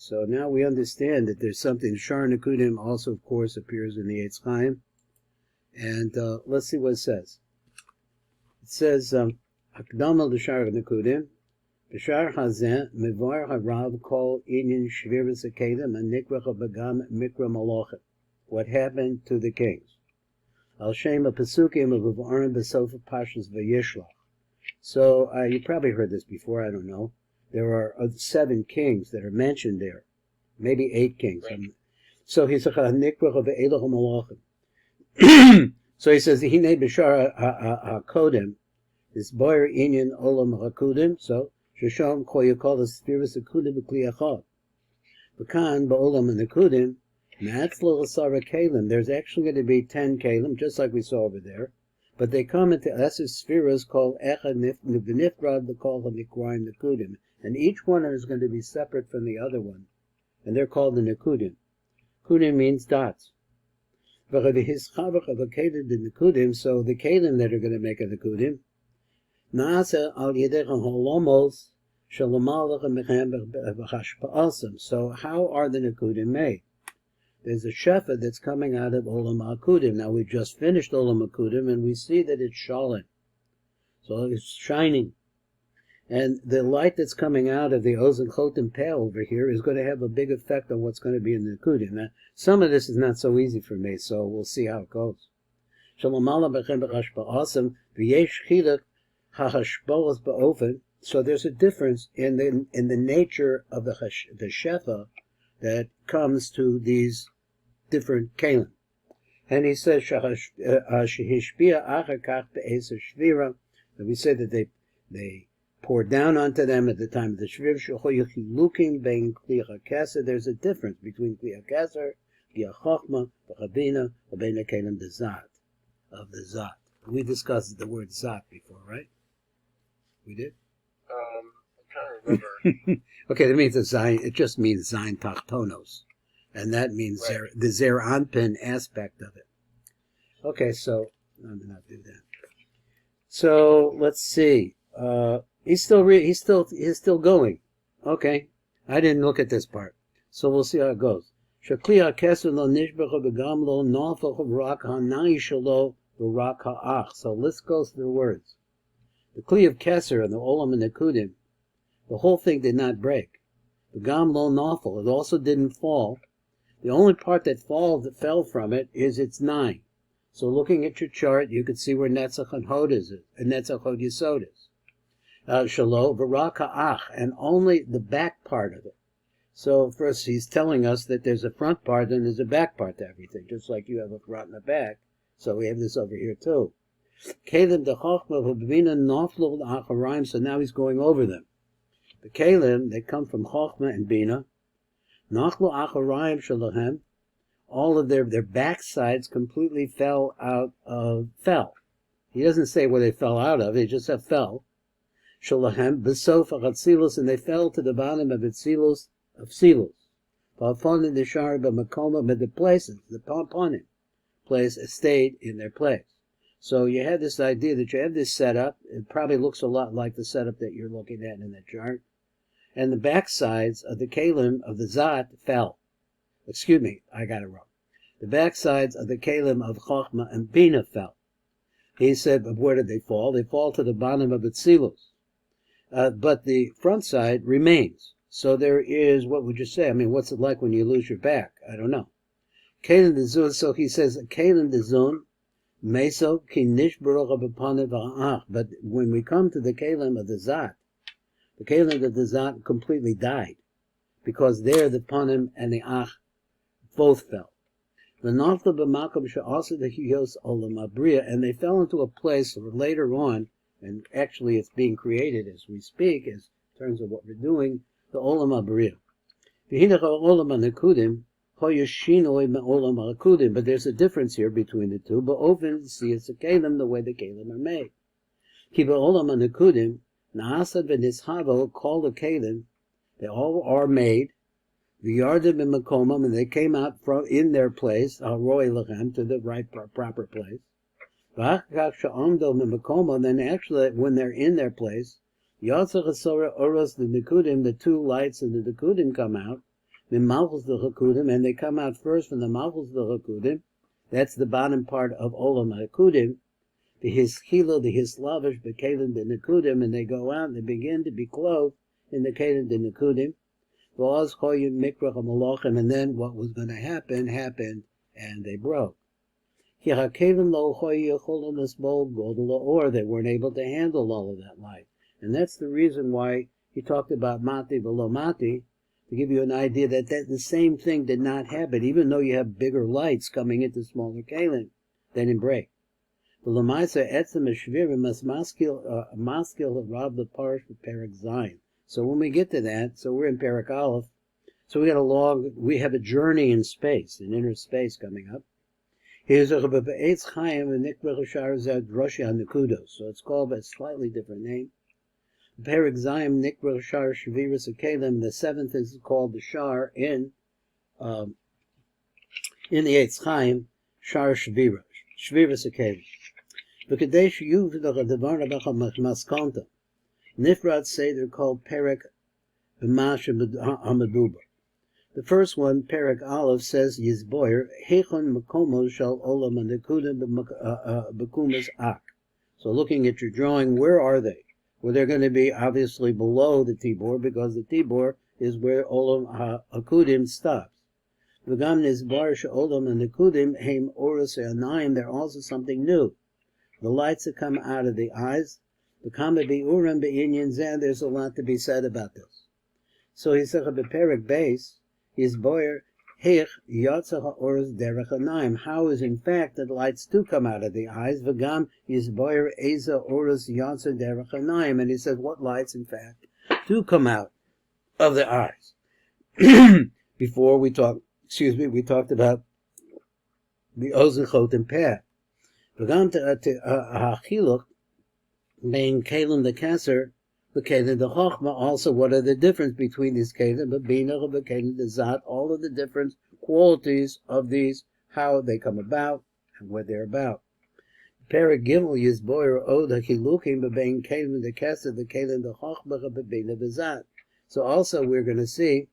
So now we understand that there's something. Shar Nekudim also, of course, appears in the Chaim. And let's see what it says. It says, Akdama l'shar Nekudim, b'shar hazeh, mevar harav kol inyan shviris hakelim, and nikrach bagam mikra malochet. What happened to the kings? Al shem pasukim of Aron b'sofa pashas v'yishlach. So you probably heard this before, I don't know. There are 7 kings that are mentioned there. Maybe 8 kings. Right. So he says, so he says, Hine b'shar ha'kodim, this boyer inyan olam ha'kudim, so, shesham ko yikol ha'sfiris ha'kudim b'kli achad. B'kan ba'olam ha'kudim, ma'atzlo l'sara kalim, there's actually going to be 10 kalim, just like we saw over there. But they come into Esser spheres called Echad Nifrad, called Nikraim Nekudim. And each one is going to be separate from the other one. And they're called the Nekudim. Kudim means dots. So the Kalim that are going to make a Nekudim, so how are the Nekudim made? There's a shefa that's coming out of Olam HaKudim. Now we just finished Olam HaKudim and we see that it's shalom. So it's shining. And the light that's coming out of the Ozen Chotim Peh over here is going to have a big effect on what's going to be in the Kudim. Now, some of this is not so easy for me, so we'll see how it goes. So there's a difference in the nature of the shefa that comes to these different kalim. And he says, that we say that they poured down onto them at the time of the Shviv. There's a difference between Kli HaKeser, Kli HaChochma, B'Chabina, B'Bein HaKelim, the Zat, of the Zat. We discussed the word Zat before, right? We did? I'm trying to remember. Okay, that means it just means Zayin Tachtonos. And that means right. The Zer Anpin aspect of it. Okay, so, I'm not do that. So, let's see. He's still going. Okay, I didn't look at this part. So we'll see how it goes. So let's go through the words. The Kli of Keser and the Olam and the Kudim, the whole thing did not break. The Gam lo nafel, it also didn't fall. The only part that fell from it is its 9. So looking at your chart, you can see where Netzach and Hod is, and Netzach Hod Yesod is. Shalo, V'Rak Ha'ach, and only the back part of it. So first he's telling us that there's a front part and there's a back part to everything, just like you have a front and a back. So we have this over here too. Kalim de Chochma v'Bina Naflu Acharim, so now he's going over them. The Kalim, they come from Chochma and Bina. Nachlu Acharim Shalahem, all of their backsides completely fell. He doesn't say where they fell out of, he just said fell. Shalahem, Besof Achatzilus, and they fell to the bottom of Silus. V'Afon the Shar b'Makoma, but the places, the Pomponim place, stayed in their place. So you have this idea that you have this setup. It probably looks a lot like the setup that you're looking at in the chart. And the backsides of the Kalim of the Zat fell. Excuse me, I got it wrong. The backsides of the Kalim of Chochma and Bina fell. He said, but where did they fall? They fall to the bottom of Tzilus. But the front side remains. So there is, what would you say? I mean, what's it like when you lose your back? I don't know. Kalim de Zun, so he says, Kalim de Zun, Meso ki nish baruch b'panim v'ach. But when we come to the Kalim of the Zat, the Kalim of the Zat completely died, because there the Panim and the Ach both fell. The Nafla b'makom she'asa the Hiyos olam abriya, and they fell into a place later on, and actually it's being created as we speak, as in terms of what we're doing, the olam abriya. V'hinach olam ha'nekudim hoyoshinoi me'olam ha'kudim, but there's a difference here between the two. But often see it's a Kalim the way the Kalim are made. Ki ba'olam ha'nekudim Na'asad v'nishavo, called the Kalim, they all are made, v'yardim in makomam, and they came out from in their place, roy lechem, to the right proper place. V'achkach sha'amdo m'makomam, then actually when they're in their place, yatzach asora oros the nekudim, the 2 lights of the nekudim come out, the Malchus the Hakudim, and they come out first from the Malchus the Hakudim. That's the bottom part of Olam Hakudim. The Hischilo, the Hislavish, the Kalim, the Nekudim, and they go out and they begin to be clothed in the Kalim, the Nekudim. And then what was going to happen, happened, and they broke. They weren't able to handle all of that light. And that's the reason why he talked about Mati below Mati, to give you an idea that the same thing did not happen, even though you have bigger lights coming into smaller Kalim, they didn't break. So when we get to that, so we're in Perek Aleph, so we have a journey in space, in inner space coming up. Here's a Chaim and so it's called by a slightly different name. Perek Zayim Nikra Shar Shviras Akelim. The seventh is called the Shar in the Eitz Chaim Shar Shviras Akelim. V'kadesh Yuvdach Adavar Abacha Maskanta. Nifrat say they're called Perek B'Masha Hamaduba. The first one, Perek Aleph, says Yizboyer Heichon Makomo Shal Olam Nekudim B'Kumas Ak. So looking at your drawing, where are they? Well, they're going to be obviously below the Tibor, because the Tibor is where Olam Hakudim stops. V'gam Nizbar She'olam Nekudim Heim Oros Anayim. They're also something new. The lights that come out of the eyes. There's a lot to be said about this. So he said, Perek Beis, Yizboyer Heich Yatzah Ha'oros Derech Anayim. How is in fact that lights do come out of the eyes? V'gam Yizboyer Eza Oros Yatzah Derech Anayim. And he says, what lights in fact do come out of the eyes? Before we talked about the OTZROT and Peh. V'gam Ha'chiluk Bein Kalim the Kesser, the Kalim the Chochma. Also, what are the difference between these Kalim, the Bina, the Kalim the Zat, all of the different qualities of these, how they come about, and what they're about. Perek Gimel Yizboyer Od HaChilukim Bein Kalim the Kesser, the Kalim the Chochma, the Bina the Zat. So also we're going to see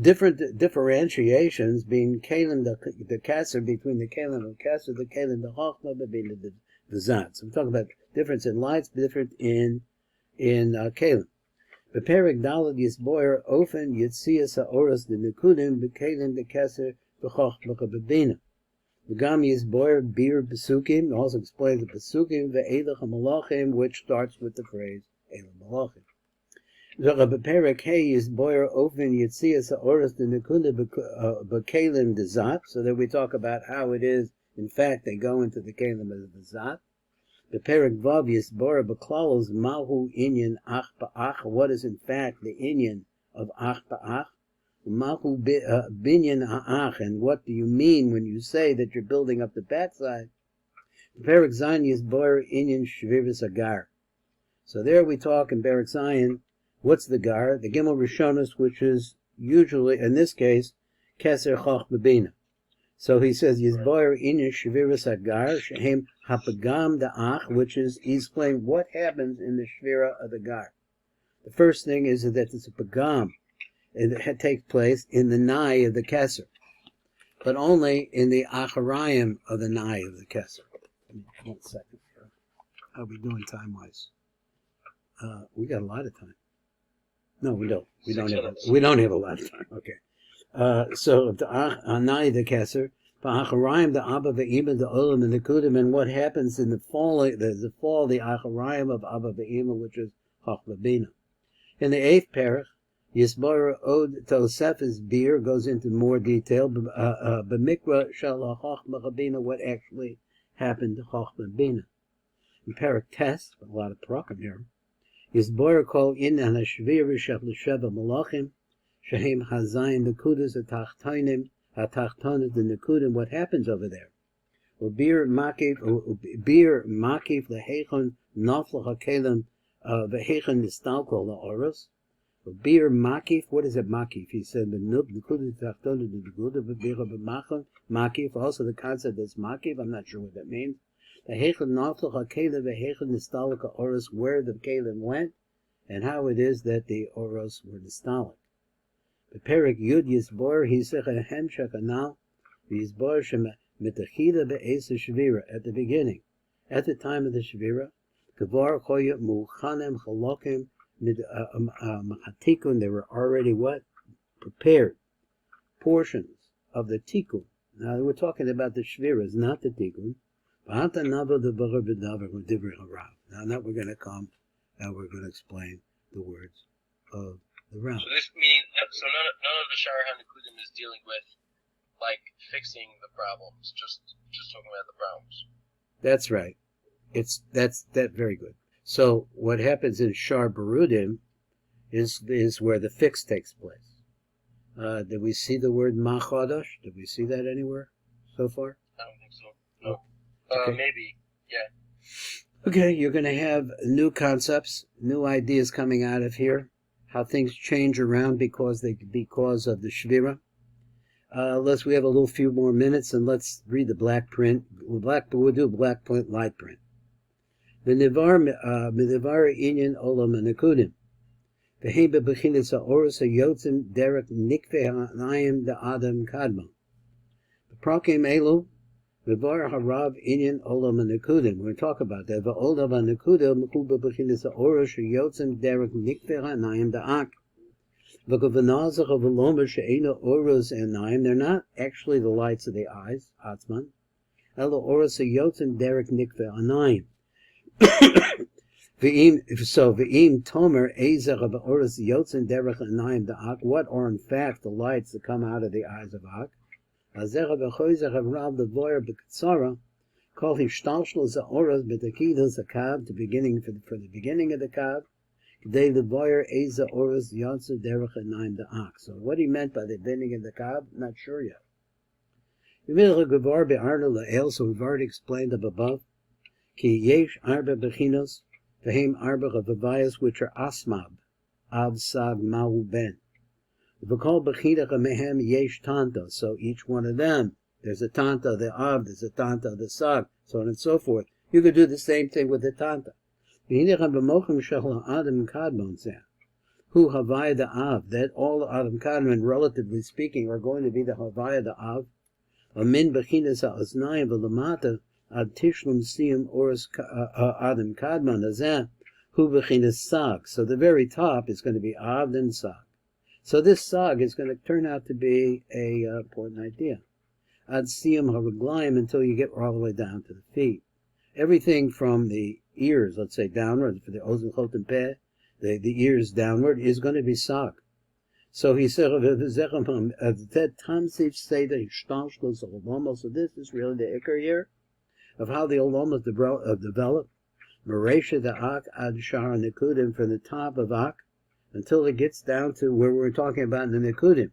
different differentiations being Kalim the Kesser, between the Kalim the Kesser, the Kalim the Chochma, the Bina the Zat. So I'm talking about difference in lights, different in Kalim. But Perek Dalad Yisboyer Ofen Yitzias Ha'oros the Nekudim B'Kalim the Keser B'Chochma B'Bina. V'gam Yisboyer Bir Pesukim also explains the Pesukim Ve'elach HaMalachim, which starts with the phrase Elach Malachim. But Perek Hey Yisboyer Ofen Yitzias Ha'oros the Nekudim B'Kalim the Zat. So that we talk about how it is, in fact, they go into the Kalim as the Zat. The Perek Vav Yisbora B'Klalos Mahu Inyan Ach Ba'ach. What is in fact the Inyan of Ach Ba'ach? Mahu Binyan Ha'ach. And what do you mean when you say that you're building up the backside? The Perek Zayin Yisbora Inyan Shviris Agar. So there we talk in Perek Zayin. What's the Gar? The Gimel Rishonos, which is usually, in this case, Keser Chochma Bina. So he says, Yizboyer Inyan Shviris Agar, Shehem Hapagam Da'ach, which is, he's explaining what happens in the Shvira of the Gar. The first thing is that it's a Pagam. It takes place in the Nai of the Keser, but only in the Acharayim of the Nai of the Keser. 1 second here. How are we doing time-wise? We got a lot of time. No, we don't. We don't have a lot of time. Okay. So the Anai the Keser, V'Acharayim the Abba Ve'ima the Olam and the Kudim, and what happens in the fall? There's the fall, the Acharayim of Abba Ve'ima, which is Chochma Bina. In the 8th parach, Yisbora Od Tosef's beer goes into more detail. B'Mikra Shal Chochma Bina, what actually happened to Chochma Bina. In parach Tes, a lot of parakim here. Yisbora called in an Hashvir Shel Sheva Malachim. Shehem Hazayin Nekudas Atachtonim Atachtonim the Nekudim. What happens over there? Well, beer makif lehechon nafla hakelim vehechon nistalko laoros. Well, beer makif. What is it makif? He said the Nekudas Atachtonim the Nekudim beer b'machon makif. Also the concept is makif. I'm not sure what that means. The hechon nafla hakelim vehechon nistalko oros, where the kelim went, and how it is that the oros were nistalik. בפרק י' יסבור היסך ההמשך הנ"ל, ויסבור שמתחילה בעשר שבירה, at the beginning, at the time of the shvira, כבר choya muchanem chalokim machatikun, they were already what? Prepared portions of the tikkun. Now we're talking about the shviras, not the tikkun. Now that we're going to come, now we're going to explain the words of the Rav. So this means, so none of the Shar HaNekudim is dealing with, like, fixing the problems, just talking about the problems. That's right. That's very good. So what happens in Shar Barudim is where the fix takes place. Did we see the word Machodosh? Did we see that anywhere so far? I don't think so. No. Okay. Maybe. Yeah. Okay, you're going to have new concepts, new ideas coming out of here, how things change around because of the Shvira. We have a little few more minutes, and let's read the black print. We'll do black print, light print. V'nivar inyan olam hanekudim. V'heim bebechinas ha'oros hayotzim derek nikveh ha'nayim da'adam kadmon. V'prakim elu, v'var harav inyan olam hanekudim. We're going to talk about that. V'olam hanekudim hu bebechinas ha'oros hayotzim derek nikveh ha'nayim da'ak. They're not actually the lights of the eyes, Atzman. So, what are in fact the lights that come out of the eyes of Ak? The beginning for the beginning of the Kav. So what he meant by the beginning of the Kav, not sure yet. So we've already explained up above. Which are asmab, av, sag, mahu, ben. So each one of them, there's a tanta, the av, there's a tanta, the sag, so on and so forth. You could do the same thing with the tanta. Who Havaya the Av, that all the Adam Kadmon, relatively speaking, are going to be the Havaya the Av. Amin Bechinas Ha'aznayim V'lamata Ad Tishlum Siyum Oros Adam Kadmon Azeh Hu Bechinas Sag. So the very top is going to be Av then Sag. So this Sag is going to turn out to be a important idea. Ad Siyum HaRaglayim, until you get all the way down to the feet. Everything from the ears, let's say downward, for the ozen chot and peh, the ears downward, is going to be sag. So he said, so this is really the ikar here, of how the olamas develop. Maresha the Ak ad shar nekudim, from the top of Ak, until it gets down to where we're talking about the nekudim.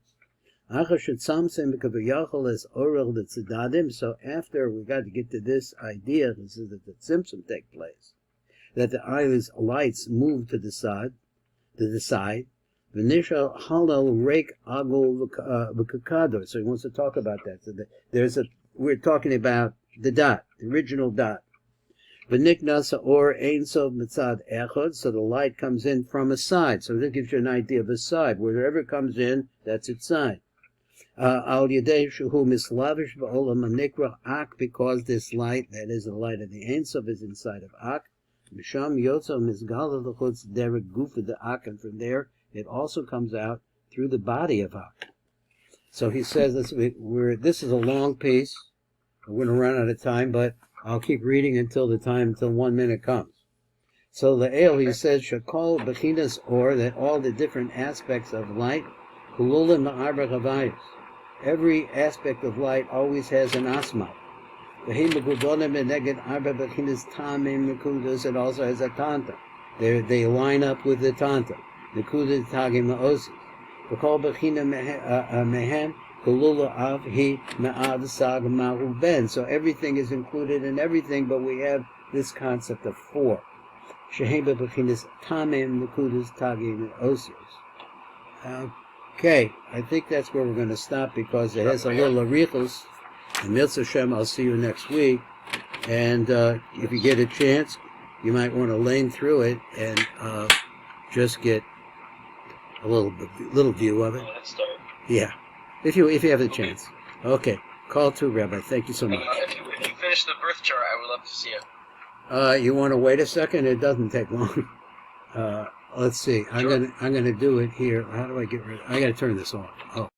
So after we got to get to this idea, this is that the tzimtzum take place, that the eyes lights move to the side, V'nishal halal rake agul v'kakador. So he wants to talk about that. So we're talking about the dot, the original dot. V'niknas or ein sov mitzad echad. So the light comes in from a side. So that gives you an idea of a side. Wherever it comes in, that's its side. Al yedei shuhu mislavish ba'olam hanikra ak, because this light, that is the light of the Ein Sof, is inside of ak. Misham yotza mizgala l'chutz derek gufa de ak, and from there it also comes out through the body of ak. So he says this is a long piece. We're going to run out of time, but I'll keep reading until 1 minute comes. So Le'el, he says, shakol bechinas or, that all the different aspects of light, kululim ma'arba chavayis. Every aspect of light always has an asma. It also has a tanta. They line up with the tanta. Nekuda tagim ma'osis. V'kol bechina mehem kulula av hi ma'ad sag ma'u ben. So everything is included in everything, but we have this concept of four. Sheheba bechinas tamim nekudas tagim ma'osis. Okay, I think that's where we're going to stop, because it has a little arichos. And Mitzvah Shem, I'll see you next week. And if you get a chance, you might want to lane through it and just get a little view of it. Let's start. Yeah, if you have the chance. Okay, call to Rabbi. Thank you so much. If you finish the birth chart, I would love to see it. You want to wait a second? It doesn't take long. Let's see. I'm gonna do it here. How do I get rid? I gotta turn this off. Oh.